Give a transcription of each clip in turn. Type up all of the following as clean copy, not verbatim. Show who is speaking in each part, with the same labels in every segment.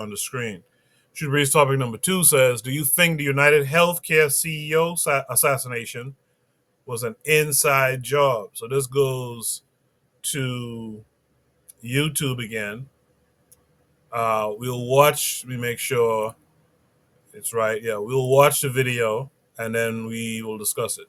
Speaker 1: on the screen. Shooter Breeze topic number 2 says, do you think the United Healthcare CEO assassination was an inside job? So this goes to YouTube again. We'll watch, we make sure it's right. Yeah, we'll watch the video and then we will discuss it.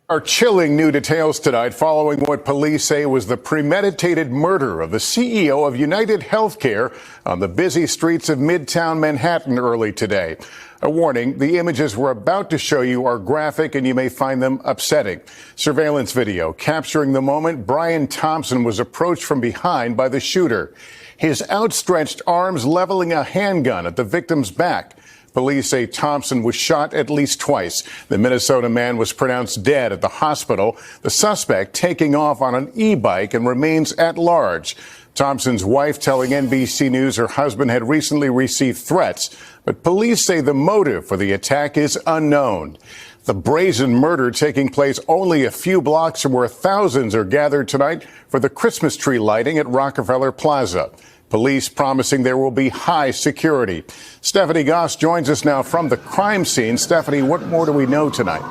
Speaker 2: Are chilling new details tonight following what police say was the premeditated murder of the CEO of United Healthcare on the busy streets of Midtown Manhattan early today. A warning, the images we're about to show you are graphic and you may find them upsetting. Surveillance video capturing the moment Brian Thompson was approached from behind by the shooter, his outstretched arms leveling a handgun at the victim's back. Police say Thompson was shot at least twice. The Minnesota man was pronounced dead at the hospital. The suspect taking off on an e-bike and remains at large. Thompson's wife telling NBC News her husband had recently received threats, but police say the motive for the attack is unknown. The brazen murder taking place only a few blocks from where thousands are gathered tonight for the Christmas tree lighting at Rockefeller Plaza. Police promising there will be high security. Stephanie Goss joins us now from the crime scene. Stephanie, what more do we know tonight?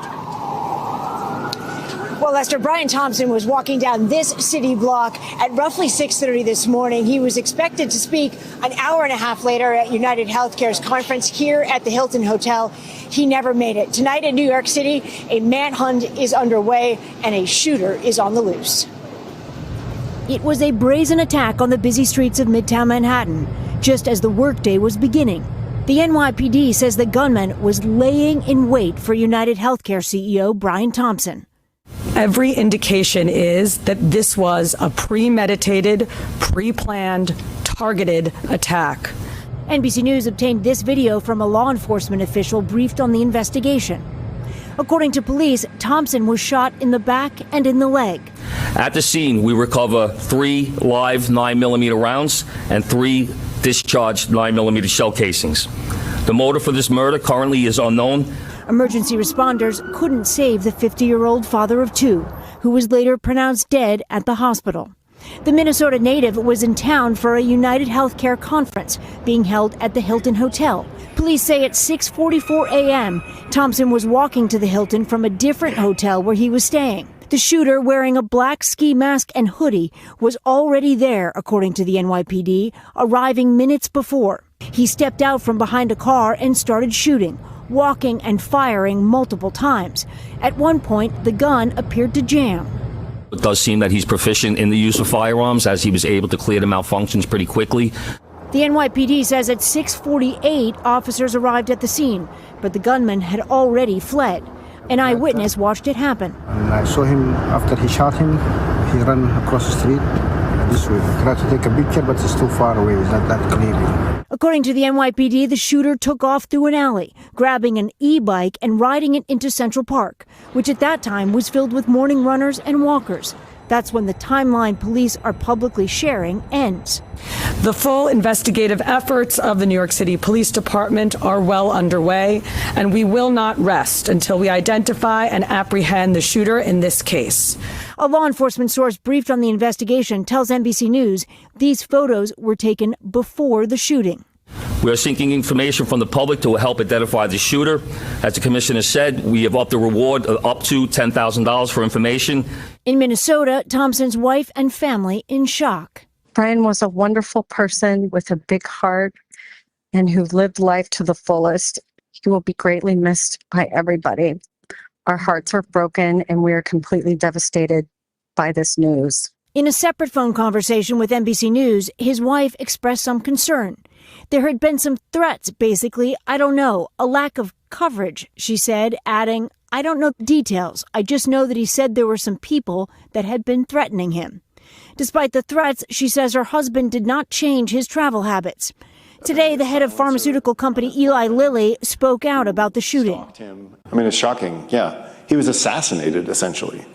Speaker 3: Well, Lester, Brian Thompson was walking down this city block at roughly 6:30 this morning. He was expected to speak an hour and a half later at United Healthcare's conference here at the Hilton Hotel. He never made it. Tonight in New York City, a manhunt is underway and a shooter is on the loose.
Speaker 4: It was a brazen attack on the busy streets of Midtown Manhattan, just as the workday was beginning. The NYPD says the gunman was laying in wait for United Healthcare CEO Brian Thompson.
Speaker 5: Every indication is that this was a premeditated, pre-planned, targeted attack.
Speaker 4: NBC News obtained this video from a law enforcement official briefed on the investigation. According to police, Thompson was shot in the back and in the leg.
Speaker 6: At the scene, we recover 3 live 9mm rounds and 3 discharged 9mm shell casings. The motive for this murder currently is unknown.
Speaker 4: Emergency responders couldn't save the 50-year-old father of 2, who was later pronounced dead at the hospital. The Minnesota native was in town for a United Healthcare conference being held at the Hilton Hotel. Police say at 6:44 a.m., Thompson was walking to the Hilton from a different hotel where he was staying. The shooter, wearing a black ski mask and hoodie, was already there, according to the NYPD, arriving minutes before. He stepped out from behind a car and started shooting, walking and firing multiple times. At one point, the gun appeared to jam.
Speaker 6: It does seem that he's proficient in the use of firearms, as he was able to clear the malfunctions pretty quickly.
Speaker 4: The NYPD says at 6:48, officers arrived at the scene, but the gunman had already fled. An eyewitness watched it happen.
Speaker 7: And I saw him after he shot him. He ran across the street this way. I tried to take a picture, but it's too far away. It's not that clear.
Speaker 4: According to the NYPD, the shooter took off through an alley, grabbing an e-bike and riding it into Central Park, which at that time was filled with morning runners and walkers. That's when the timeline police are publicly sharing ends.
Speaker 5: The full investigative efforts of the New York City Police Department are well underway, and we will not rest until we identify and apprehend the shooter in this case.
Speaker 4: A law enforcement source briefed on the investigation tells NBC News these photos were taken before the shooting.
Speaker 6: We are seeking information from the public to help identify the shooter. As the commissioner said, we have upped the reward up to $10,000 for information.
Speaker 4: In Minnesota, Thompson's wife and family in shock.
Speaker 8: Brian was a wonderful person with a big heart and who lived life to the fullest. He will be greatly missed by everybody. Our hearts are broken and we are completely devastated by this news.
Speaker 4: In a separate phone conversation with NBC News, his wife expressed some concern. There had been some threats, basically, I don't know, a lack of coverage, she said, adding, I don't know the details. I just know that he said there were some people that had been threatening him. Despite the threats, she says her husband did not change his travel habits. Today, the head of pharmaceutical company Eli Lilly spoke out about the shooting.
Speaker 9: I mean, it's shocking. Yeah. He was assassinated, essentially,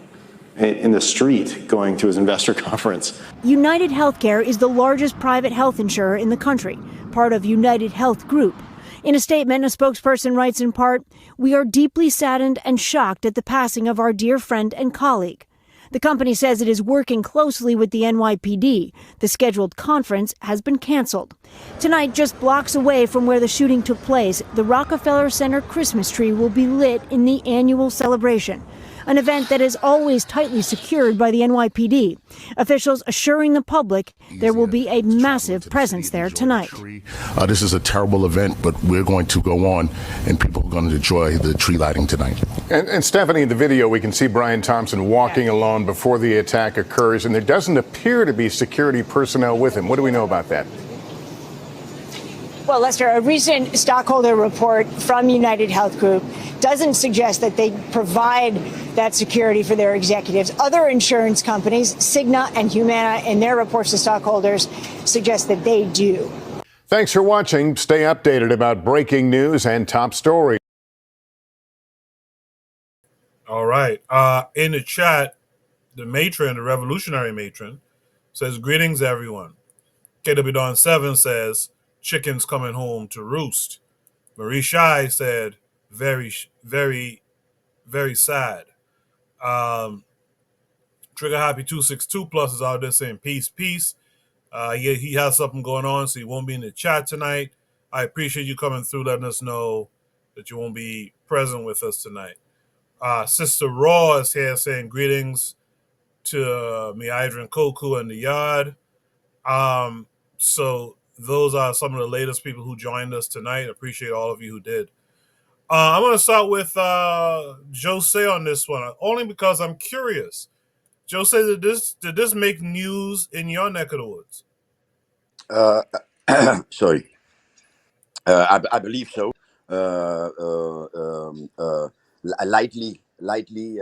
Speaker 9: in the street going to his investor conference.
Speaker 4: United Healthcare is the largest private health insurer in the country, part of United Health Group. In a statement, a spokesperson writes in part, "We are deeply saddened and shocked at the passing of our dear friend and colleague. The company says it is working closely with the NYPD. The scheduled conference has been canceled. Tonight, just blocks away from where the shooting took place, the Rockefeller Center Christmas tree will be lit in the annual celebration, an event that is always tightly secured by the NYPD. Officials assuring the public there will be a massive presence there tonight.
Speaker 10: This is a terrible event, but we're going to go on, and people are going to enjoy the tree lighting tonight.
Speaker 2: And Stephanie, in the video, we can see Brian Thompson walking alone before the attack occurs, and there doesn't appear to be security personnel with him. What do we know about that?
Speaker 3: Well, Lester, a recent stockholder report from United Health Group doesn't suggest that they provide that security for their executives. Other insurance companies, Cigna and Humana, in their reports to stockholders, suggest that they do.
Speaker 2: Thanks for watching. Stay updated about breaking news and top stories.
Speaker 1: All right. In the chat, the matron, the revolutionary matron, says, "Greetings, everyone." KW Dawn 7 says, "Chickens coming home to roost." Marie Shai said, "Very, very, very sad." Trigger Happy 262 Plus is out there saying, "Peace, peace." He has something going on, so he won't be in the chat tonight. I appreciate you coming through, letting us know that you won't be present with us tonight. Sister Raw is here saying, "Greetings to me, Idrin Koku, and the yard." So those are some of the latest people who joined us tonight. Appreciate all of you who did. I'm going to start with Jose on this one, only because I'm curious. Jose, did this make news in your neck of the woods?
Speaker 11: Sorry, I believe so. Lightly,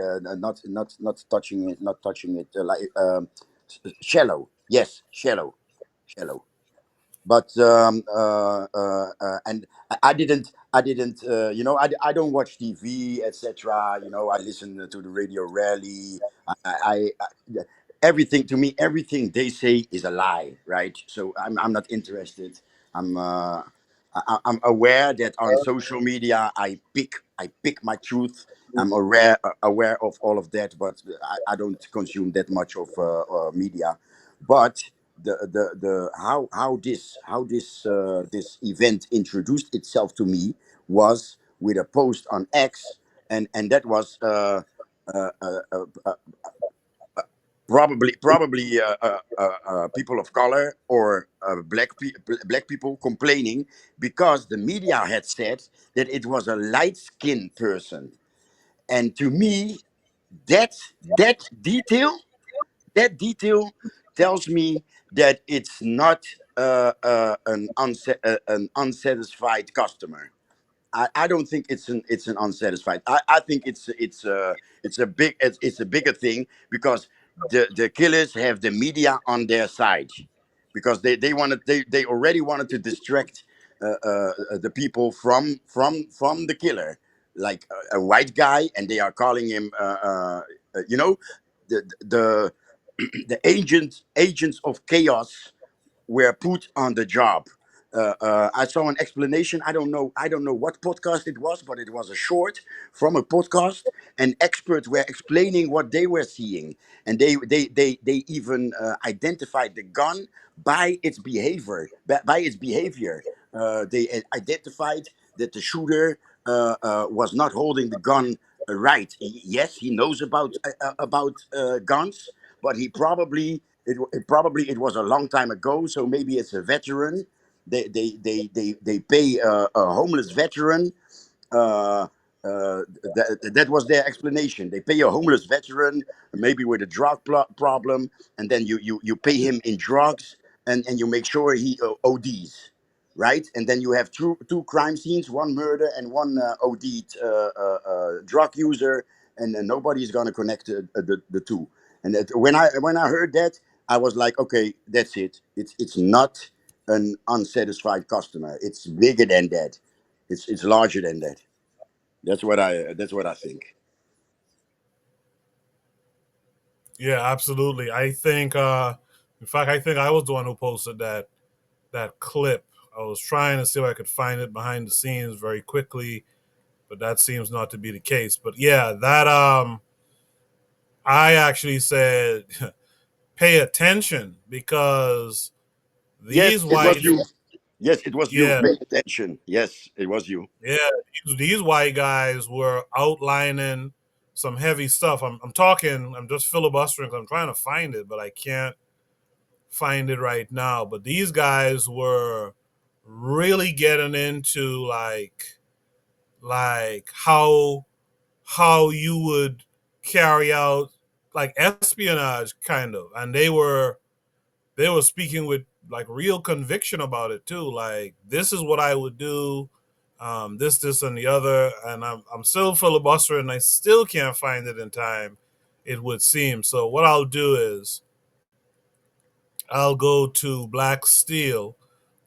Speaker 11: not touching it. Shallow, yes, shallow. But and I didn't. I don't watch TV, etc. I listen to the radio rarely. I everything to me, everything they say is a lie, right? So I'm not interested. I'm aware that on social media I pick my truth. I'm aware of all of that, but I don't consume that much of media. But the how this event introduced itself to me was with a post on X, and that was uh, uh, uh, probably people of color or black people complaining because the media had said that it was a light-skinned person, and to me that that detail that detail tells me that it's not an unsatisfied customer. I don't think it's an unsatisfied. I think it's a bigger thing because the killers have the media on their side because they already wanted to distract the people from the killer, like a white guy, and they are calling him the the agents of chaos were put on the job. I saw an explanation. I don't know what podcast it was, but it was a short from a podcast. And experts were explaining what they were seeing, and they even identified the gun by its behavior. By its behavior, they identified that the shooter was not holding the gun right. Yes, he knows about guns, but he probably it was a long time ago, so maybe it's a veteran. They pay a homeless veteran. Uh, that was their explanation. They pay a homeless veteran, maybe with a drug problem, and then you pay him in drugs, and you make sure he ODs, right? And then you have two crime scenes, one murder and one OD'd drug user, and nobody's gonna connect the two. And when I heard that, I was like, okay, that's it. It's not an unsatisfied customer. It's bigger than that. It's larger than that. That's what I think.
Speaker 1: Yeah, absolutely. I think, in fact, I think I was the one who posted that clip. I was trying to see if I could find it behind the scenes very quickly, but that seems not to be the case. But yeah, that I actually said, pay attention because
Speaker 11: Yes,
Speaker 1: these
Speaker 11: it was
Speaker 1: white,
Speaker 11: you. Yes, it was you.
Speaker 1: yeah,
Speaker 11: Pay attention. Yes, it was you.
Speaker 1: yeah, these white guys were outlining some heavy stuff. I'm talking, I'm just filibustering 'cause I'm trying to find it, but I can't find it right now. But these guys were really getting into like how you would carry out like espionage kind of, and they were speaking with like real conviction about it too. Like, this is what I would do, this, and the other. And I'm still filibustering. I still can't find it in time, it would seem. So what I'll do is I'll go to Black Steel.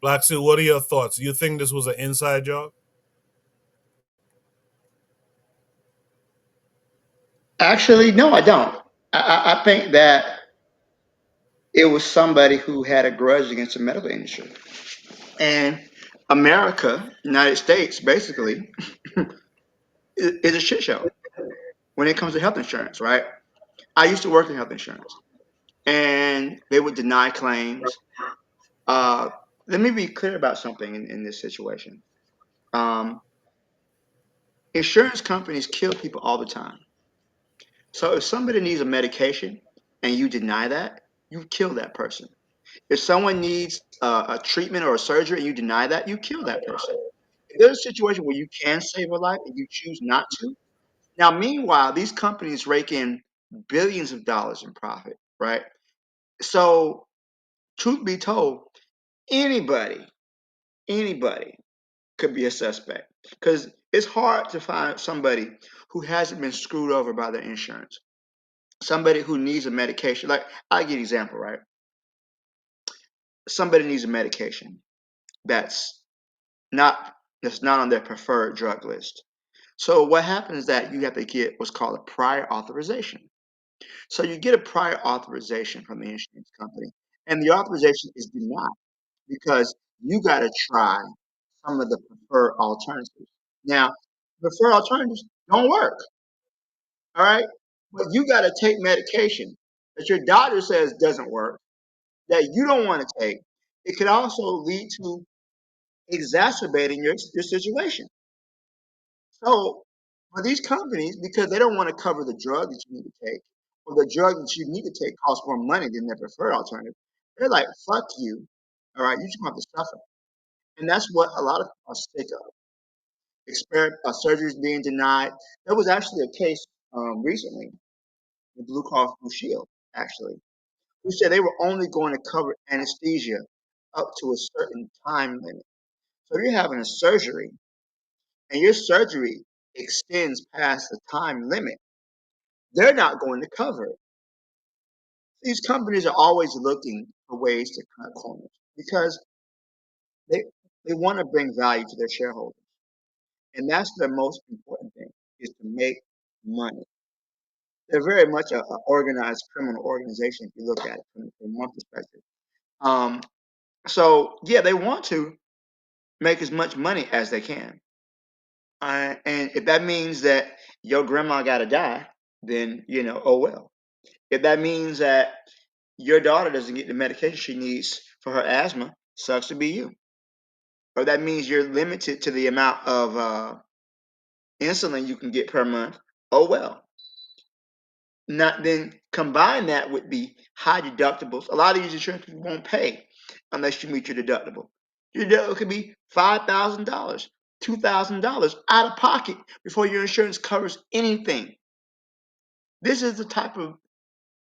Speaker 1: Black Steel, what are your thoughts? Do you think this was an inside job?
Speaker 12: Actually, no, I don't. I think that it was somebody who had a grudge against the medical industry. And America, United States, basically, is a shit show when it comes to health insurance, right? I used to work in health insurance, and they would deny claims. Uh, Let me be clear about something in this situation. Um, Insurance companies kill people all the time. So if somebody needs a medication and you deny that, you kill that person. If someone needs a treatment or a surgery and you deny that, you kill that person. If there's a situation where you can save a life and you choose not to, now meanwhile, these companies rake in billions of dollars in profit, right? So, truth be told, anybody, anybody could be a suspect because it's hard to find somebody who hasn't been screwed over by their insurance. Somebody who needs a medication, like I'll give you an example, right? Somebody needs a medication that's not that's not on their preferred drug list. So what happens is that you have to get what's called a prior authorization. So you get a prior authorization from the insurance company, and the authorization is denied because you got to try some of the preferred alternatives. Now, preferred alternatives don't work, all right? But you got to take medication that your doctor says doesn't work, that you don't want to take. It could also lead to exacerbating your situation. So for these companies, because they don't want to cover the drug that you need to take, or the drug that you need to take costs more money than their preferred alternative, they're like, fuck you. All right, you just gonna have to suffer. And that's what a lot of people are sick of. Surgeries being denied. There was actually a case recently, the Blue Cross Blue Shield, actually, who said they were only going to cover anesthesia up to a certain time limit. So if you're having a surgery and your surgery extends past the time limit, they're not going to cover it. These companies are always looking for ways to cut corners because they they want to bring value to their shareholders, and that's their most important thing is to make money. They're very much a organized criminal organization if you look at it from one perspective. Um, so yeah, they want to make as much money as they can, and if that means that your grandma got to die, then oh well. If that means that your daughter doesn't get the medication she needs for her asthma, sucks to be you. Or that means you're limited to the amount of insulin you can get per month. Oh well. Not then combine that with the high deductibles. A lot of these insurance people won't pay unless you meet your deductible. Your deductible could be $5,000, $2,000 out of pocket before your insurance covers anything. This is the type of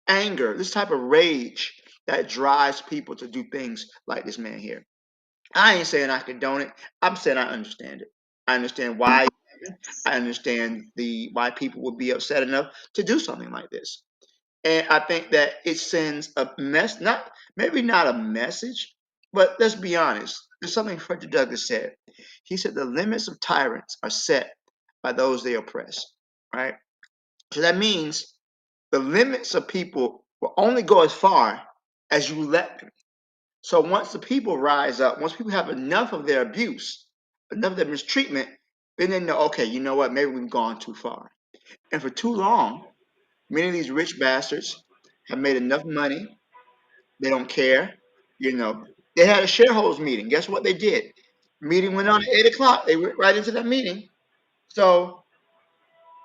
Speaker 12: anger, this type of rage that drives people to do things like this man here. I ain't saying I condone it. I'm saying I understand it. I understand why. I understand the why people would be upset enough to do something like this. And I think that it sends a not maybe not a message, but let's be honest. There's something Frederick Douglass said. He said the limits of tyrants are set by those they oppress. Right? So that means the limits of people will only go as far as you let them. So once the people rise up, once people have enough of their abuse, enough of their mistreatment, then they know, okay, you know what, maybe we've gone too far. And for too long, Many of these rich bastards have made enough money. They don't care. You know, they had a shareholders meeting. Guess what they did? Meeting went on at 8 o'clock. They went right into that meeting. So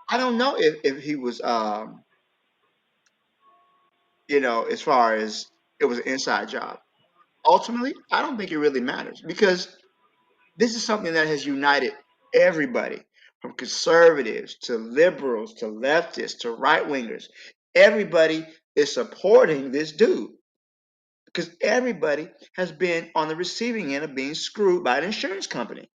Speaker 12: I don't know if he was, as far as it was an inside job. Ultimately, I don't think it really matters because this is something that has united everybody from conservatives to liberals to leftists to right wingers. Everybody is supporting this dude because everybody has been on the receiving end of being screwed by an insurance company.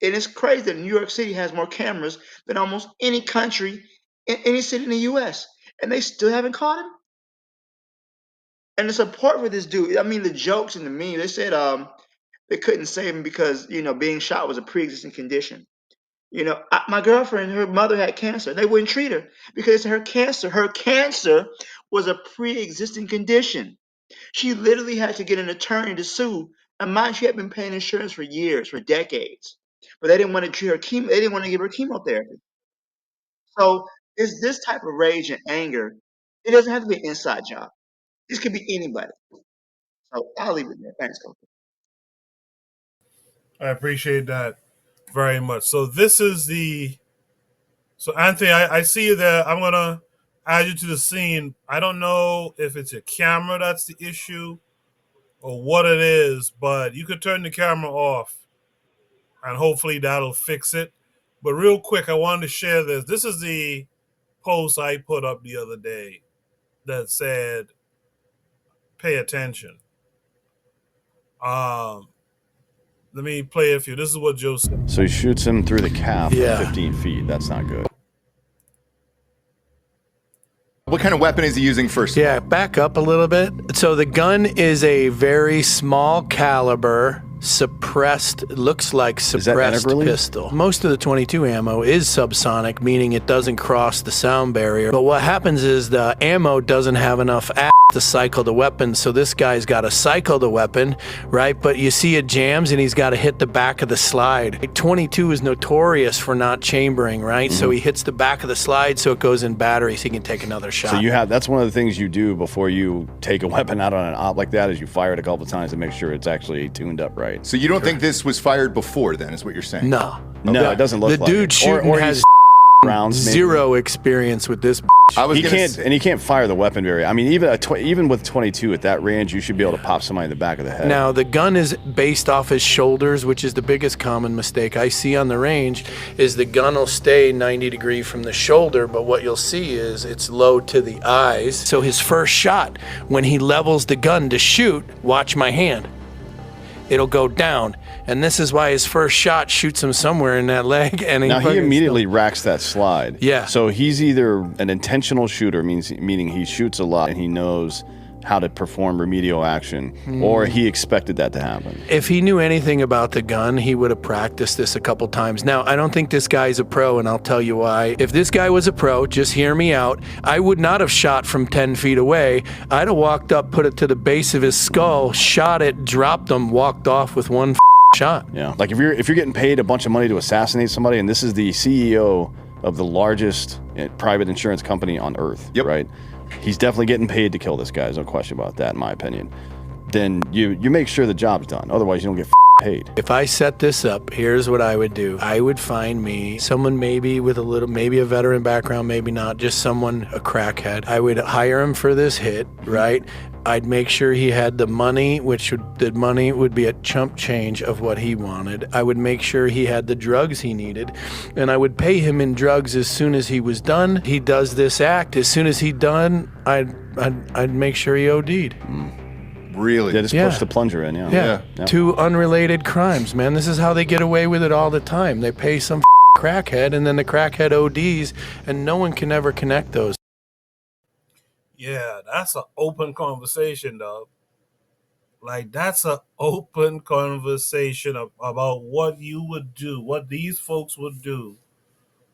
Speaker 12: And it's crazy that New York City has more cameras than almost any country in any city in the US. And they still haven't caught him. And the support for this dude, I mean, the jokes and the memes, they said they couldn't save him because, being shot was a pre-existing condition. My girlfriend, her mother had cancer. They wouldn't treat her because her cancer was a pre-existing condition. She literally had to get an attorney to sue. And mind, she had been paying insurance for years, for decades. But they didn't want to treat her chemo. They didn't want to give her chemotherapy. So it's this type of rage and anger. It doesn't have to be an inside job. This could be anybody. So I'll leave it there. Thanks, Kofi.
Speaker 1: I appreciate that very much. So Anthony, I see you there. I'm going to add you to the scene. I don't know if it's your camera that's the issue or what it is, but you could turn the camera off and hopefully that'll fix it. But real quick, I wanted to share this. This is the post I put up the other day that said, pay attention. Let me play it for you. This is what Joe said.
Speaker 13: So he shoots him through the calf at 15 feet. That's not good.
Speaker 14: What kind of weapon is he using first?
Speaker 15: Yeah, back up a little bit. So the gun is a very small caliber, looks like suppressed pistol. Most of the 22 ammo is subsonic, meaning it doesn't cross the sound barrier. But what happens is the ammo doesn't have enough to cycle the weapon, so this guy's got to cycle the weapon, right? But you see it jams and he's got to hit the back of the slide. 22 is notorious for not chambering, right? Mm-hmm. So he hits the back of the slide so it goes in battery so he can take another shot.
Speaker 13: So that's one of the things you do before you take a weapon out on an op like that is you fire it a couple times to make sure it's actually tuned up right.
Speaker 14: So you don't think this was fired before then, is what you're saying?
Speaker 15: No.
Speaker 13: No, it doesn't look like it.
Speaker 15: The dude shooting has
Speaker 13: rounds,
Speaker 15: zero experience with this.
Speaker 13: He can't fire the weapon very. I mean, even with 22 at that range, you should be able to pop somebody in the back of the head.
Speaker 15: Now the gun is based off his shoulders, which is the biggest common mistake I see on the range. Is the gun will stay 90 degrees from the shoulder, but what you'll see is it's low to the eyes. So his first shot, when he levels the gun to shoot, watch my hand. It'll go down. And this is why his first shot shoots him somewhere in that leg. And
Speaker 13: he immediately racks that slide.
Speaker 15: Yeah.
Speaker 13: So he's either an intentional shooter, meaning he shoots a lot and he knows how to perform remedial action, or he expected that to happen.
Speaker 15: If he knew anything about the gun, he would have practiced this a couple times. Now, I don't think this guy's a pro, and I'll tell you why. If this guy was a pro, just hear me out, I would not have shot from 10 feet away. I'd have walked up, put it to the base of his skull, shot it, dropped him, walked off with one shot.
Speaker 13: Yeah, like if you're getting paid a bunch of money to assassinate somebody, and this is the CEO of the largest private insurance company on earth, right? He's definitely getting paid to kill this guy. There's no question about that, in my opinion. Then you make sure the job's done. Otherwise, you don't get paid.
Speaker 15: If I set this up, here's what I would do. I would find me someone maybe with maybe a veteran background, maybe not, just someone, a crackhead. I would hire him for this hit, right? I'd make sure he had the money, the money would be a chump change of what he wanted. I would make sure he had the drugs he needed, and I would pay him in drugs as soon as he was done. He does this act. As soon as he's done, I'd make sure he OD'd.
Speaker 14: Really?
Speaker 13: Yeah, just push the plunger in,
Speaker 15: yeah. Two unrelated crimes, man. This is how they get away with it all the time. They pay some crackhead, and then the crackhead ODs, and no one can ever connect those.
Speaker 1: Yeah, that's an open conversation, dog. Like, that's an open conversation about what you would do, what these folks would do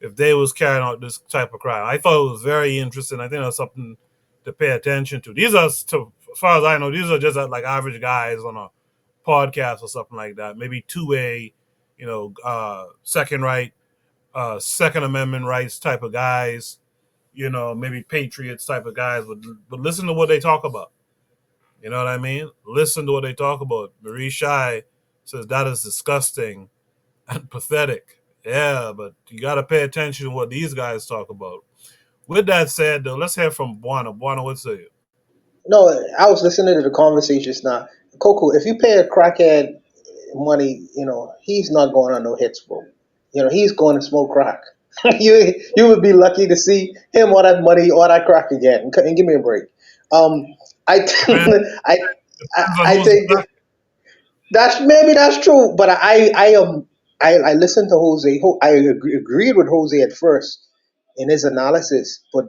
Speaker 1: if they was carrying out this type of crime. I thought it was very interesting. I think that's something to pay attention to. These are, as far as I know, these are just like average guys on a podcast or something like that. Maybe two-way, Second Amendment rights type of guys. maybe patriots type of guys, but listen to what they talk about. You know what I mean? Listen to what they talk about. Marie Shai says that is disgusting and pathetic. Yeah, but you got to pay attention to what these guys talk about. With that said, though, let's hear from Buana. Buana, what say you?
Speaker 16: No, I was listening to the conversations now. Coco, if you pay a crackhead money, he's not going on no hits, bro. He's going to smoke crack. you would be lucky to see him or that money or that crack again. And give me a break. I think that's true, but I listened to Jose. I agreed with Jose at first in his analysis, but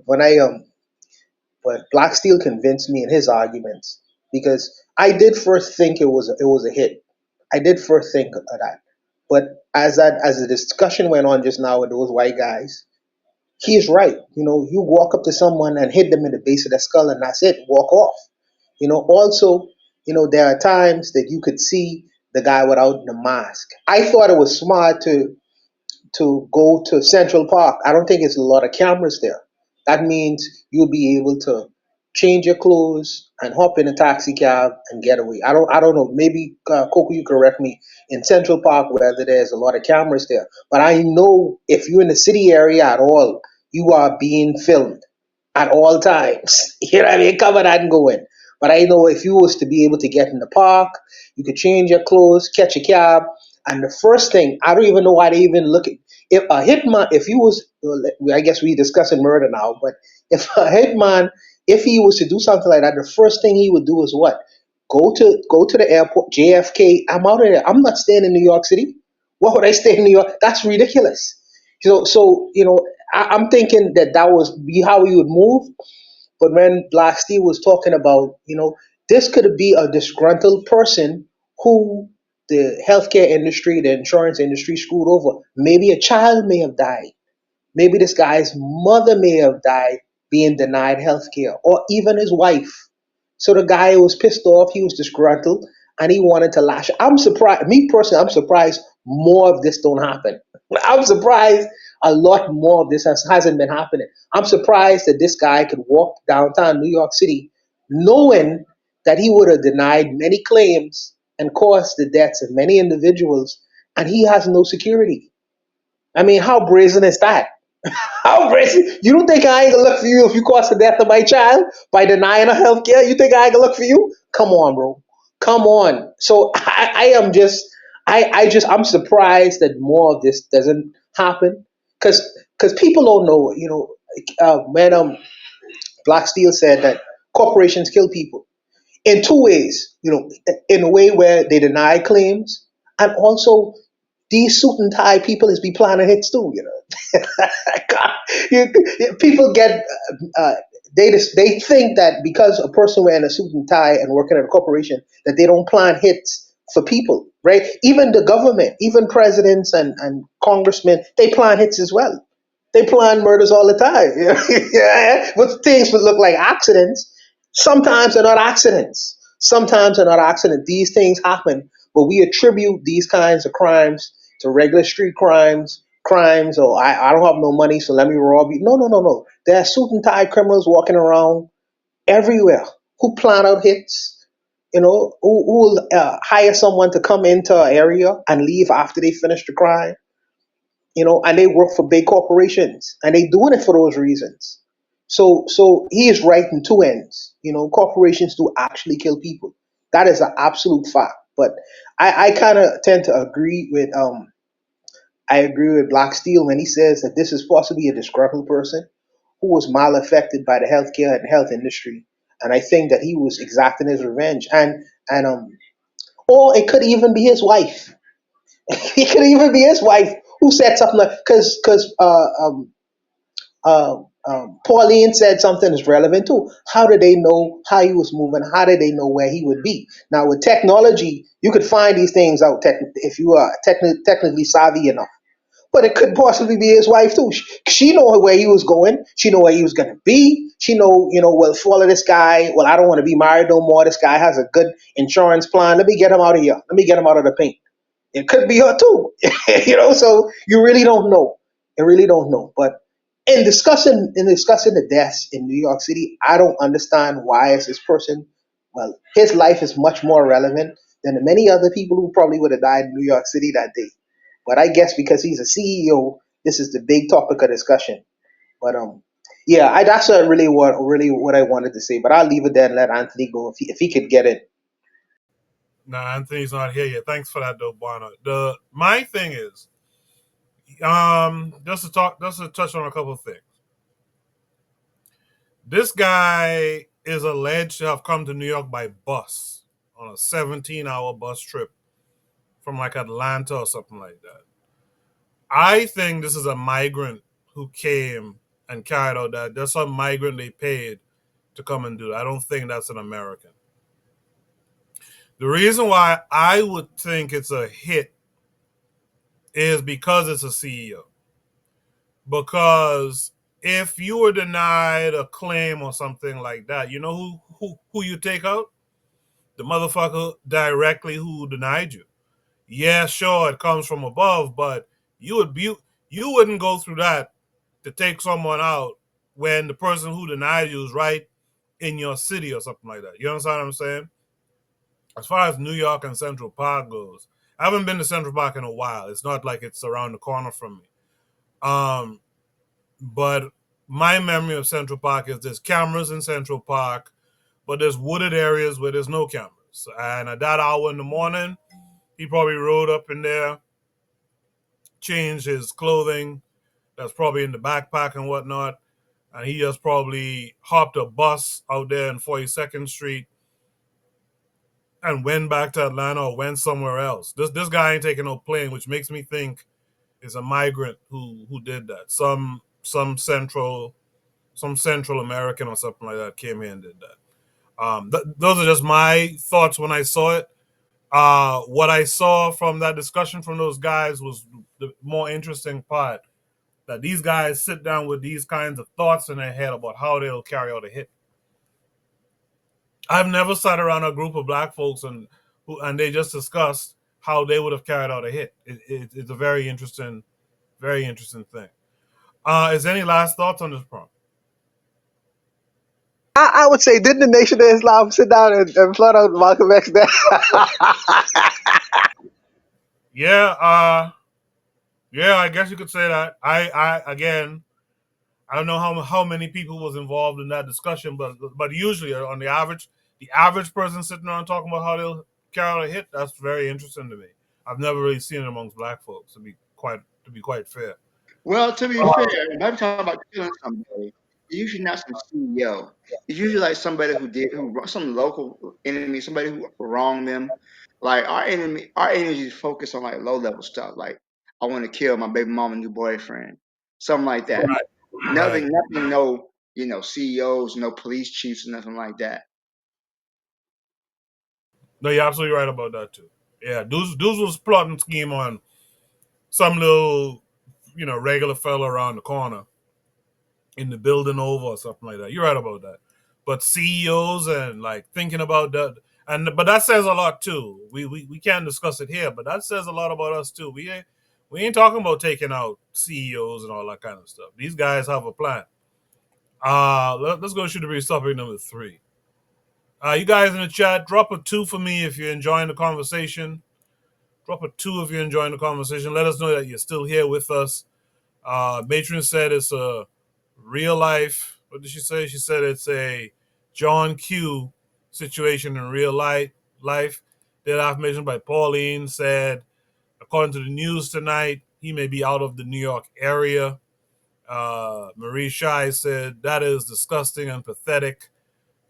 Speaker 16: but Black Steel convinced me in his arguments because I did first think it was a hit. I did first think of that, but as the discussion went on just now with those white guys, he's right. You walk up to someone and hit them in the base of the skull, and that's it. Walk off. Also, there are times that you could see the guy without the mask. I thought it was smart to go to Central Park. I don't think it's a lot of cameras there. That means you'll be able to change your clothes and hop in a taxi cab and get away. I don't know. Maybe Coco, you correct me in Central Park whether there's a lot of cameras there. But I know if you're in the city area at all, you are being filmed at all times. You know what I mean? Cover that and go in. But I know if you was to be able to get in the park, you could change your clothes, catch a cab, and the first thing, I don't even know why they even look at, if a hitman, I guess we discussing murder now, but if a hitman, if he was to do something like that, the first thing he would do is what? Go to the airport, JFK, I'm out of there. I'm not staying in New York City. Why would I stay in New York? That's ridiculous. So I'm thinking that was how he would move. But when Black Steve was talking about, this could be a disgruntled person who the healthcare industry, the insurance industry screwed over. Maybe a child may have died. Maybe this guy's mother may have died being denied healthcare, or even his wife. So the guy was pissed off, he was disgruntled, and he wanted to lash. I'm surprised, me personally, I'm surprised more of this don't happen. I'm surprised a lot more of this hasn't been happening. I'm surprised that this guy could walk downtown New York City knowing that he would have denied many claims and caused the deaths of many individuals, and he has no security. I mean, how brazen is that? How brazen? You don't think I ain't gonna look for you if you cause the death of my child by denying her health care? You think I ain't gonna look for you? Come on, bro. Come on. So I'm surprised that more of this doesn't happen because people don't know, when Black Steel said that corporations kill people in two ways, in a way where they deny claims, and also these suit and tie people is be planning hits too, people get they think that because a person wearing a suit and tie and working at a corporation that they don't plan hits for people, right? Even the government, even presidents and congressmen, they plan hits as well. They plan murders all the time. Yeah, but things would look like accidents. Sometimes they're not accidents. Sometimes they're not accidents. These things happen, but we attribute these kinds of crimes to regular street crimes, or I don't have no money, so let me rob you. No. There are suit and tie criminals walking around everywhere who plan out hits, who will hire someone to come into an area and leave after they finish the crime, and they work for big corporations, and they doing it for those reasons. So he is right in two ends. Corporations do actually kill people. That is an absolute fact. But I kind of tend to agree with Black Steel when he says that this is possibly a disgruntled person who was mal affected by the healthcare and health industry, and I think that he was exacting his revenge, or it could even be his wife. It could even be his wife who said something like, because Pauline said something is relevant too. How did they know how he was moving? How did they know where he would be? Now with technology, you could find these things out if you are technically savvy enough. But it could possibly be his wife too. She know where he was going. She know where he was going to be. She know, well, follow this guy. Well, I don't want to be married no more. This guy has a good insurance plan. Let me get him out of here. Let me get him out of the paint. It could be her too. So you really don't know. You really don't know. But in discussing the deaths in New York City, I don't understand why is this person. Well, his life is much more relevant than the many other people who probably would have died in New York City that day. But I guess because he's a CEO, this is the big topic of discussion. But yeah, that's really what I wanted to say. But I'll leave it there and let Anthony go if he could get it.
Speaker 1: Nah, Anthony's not here yet. Thanks for that, though, Barna. My thing is, just to touch on a couple of things. This guy is alleged to have come to New York by bus on a 17-hour bus trip from like Atlanta or something like that. I think this is a migrant who came and carried out that. There's some migrant they paid to come and do that. I don't think that's an American. The reason why I would think it's a hit is because it's a CEO. Because if you were denied a claim or something like that, you know who you take out? The motherfucker directly who denied you. Yeah, sure, it comes from above, but you wouldn't go through that to take someone out when the person who denied you is right in your city or something like that. You understand what I'm saying? As far as New York and Central Park goes, I haven't been to Central Park in a while. It's not like it's around the corner from me. But my memory of Central Park is there's cameras in Central Park, but there's wooded areas where there's no cameras. And at that hour in the morning, he probably rode up in there, changed his clothing that's probably in the backpack and whatnot, and he just probably hopped a bus out there in 42nd Street and went back to Atlanta or went somewhere else. This guy ain't taking no plane, which makes me think it's a migrant who did that. Some Central American or something like that came here and did that. Those are just my thoughts when I saw it. What I saw from that discussion from those guys was the more interesting part, that these guys sit down with these kinds of thoughts in their head about how they'll carry out a hit. I've never sat around a group of black folks and they just discussed how they would have carried out a hit. It's a very interesting thing. Is there any last thoughts on this prompt?
Speaker 16: I would say, didn't the Nation of Islam sit down and plot out Malcolm X there?
Speaker 1: Yeah, I guess you could say that. I don't know how many people was involved in that discussion, but usually on the average person sitting around talking about how they'll carry out a hit, that's very interesting to me. I've never really seen it amongst black folks, to be quite fair.
Speaker 12: Well, to be fair, if I'm talking about killing somebody, it's usually not some CEO. It's usually like somebody some local enemy, somebody who wronged them. Like our energy is focused on like low level stuff. Like I want to kill my baby mama new boyfriend, something like that.
Speaker 1: Right.
Speaker 12: Nothing, no, CEOs, no police chiefs, nothing like that.
Speaker 1: No, you're absolutely right about that too. Yeah, dudes was plotting scheme on some little, regular fella around the corner in the building over or something like that. You're right about that. But CEOs and like thinking about that, but that says a lot too. We can't discuss it here, but that says a lot about us too. We ain't talking about taking out CEOs and all that kind of stuff. These guys have a plan. Let's go shoot the breeze topic number 3. You guys in the chat, drop a 2 for me if you're enjoying the conversation. Drop a 2 if you're enjoying the conversation. Let us know that you're still here with us. Matron said it's a real life. What did she say? She said it's a John Q situation in real life. That affirmation by Pauline said, according to the news tonight, he may be out of the New York area. Marie Shai said, that is disgusting and pathetic,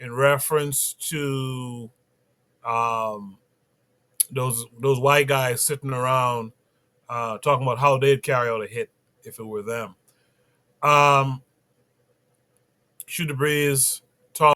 Speaker 1: in reference to those white guys sitting around talking about how they'd carry out a hit if it were them. Shoot the breeze.